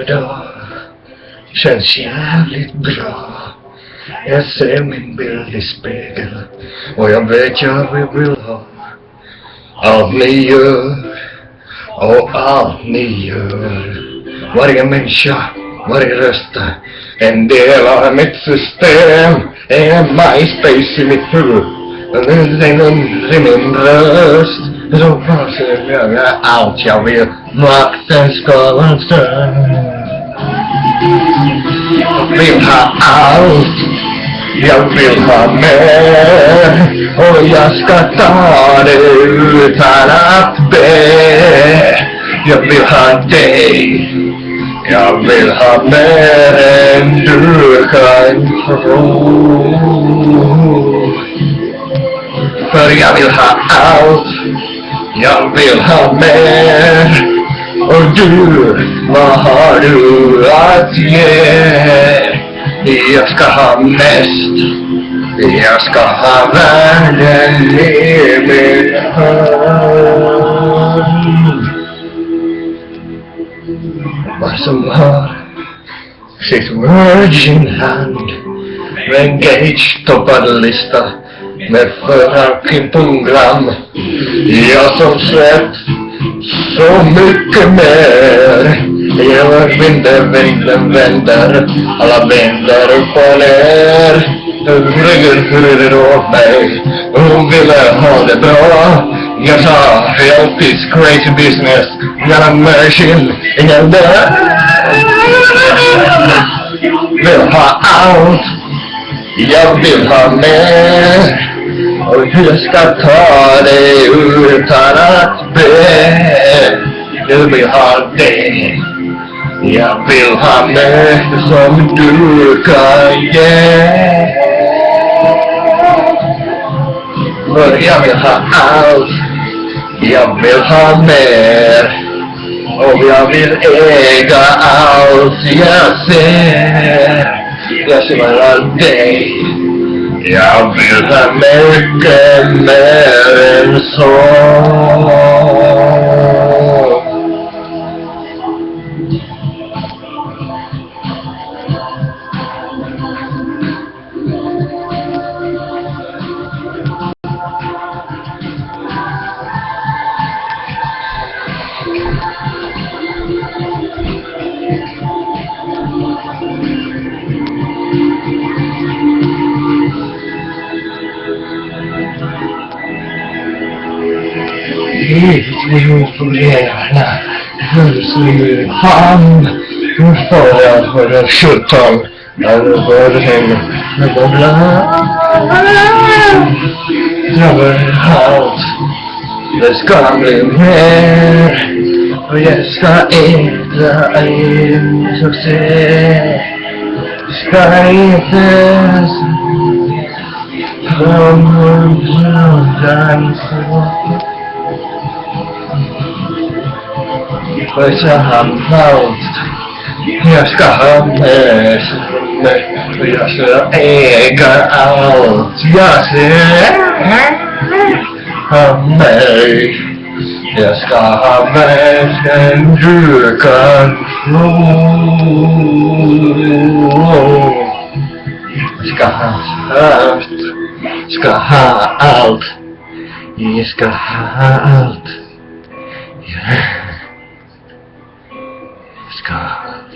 Idag känns jävligt bra. Jag ser min bild i spegeln och jag vet jag vill ha allt ni gör och allt ni gör. Varje människa, varje röst, en del av mitt system. En MySpace i mitt huvud. Den undrar i min röst. Så försöker jag göra allt jag vill. Makten ska vara större. Jag vill ha allt. Jag vill ha mer. Och jag ska ta det utan att be. Jag vill ha dig. Jag vill ha mer än du kan tro. För jag vill ha allt. Jag vill ha mer. Och du, vad har du att ge? Jag ska ha mest. Jag ska ha världen i min hand. Vad som har sitt Virgin hand. Med Gage toppad lista. Med förarkimpunglam. Jag som sett så mycket mer. Jag vinden vänder. Alla vänder upp och ner. Ryggen åt mig. Hon ville ha det bra. Jag sa, help is crazy business. Got a machine. Ingen där. Vill ha allt. Jag vill ha mer. Och jag ska ta det utan att be. Jag vill ha det. Jag vill ha mer som du kan ge. För jag vill ha allt. Jag vill ha mer. Och jag vill äga allt jag ser. Jag ser bara dig. Jag vill ha mycket mer än så. Livet fungerar hur han får jag för en 17 överhäng med bla. Överallt det ska bli mer och jag ska äta en succé. Ska inte för jag har allt. Jag ska ha mer. Och jag ska äga allt. Jag ska ha mig. Jag ska ha mer än du kan tro. Jag ska ha allt. Ska ha allt. Jag ska ha allt. Jag ska ha allt.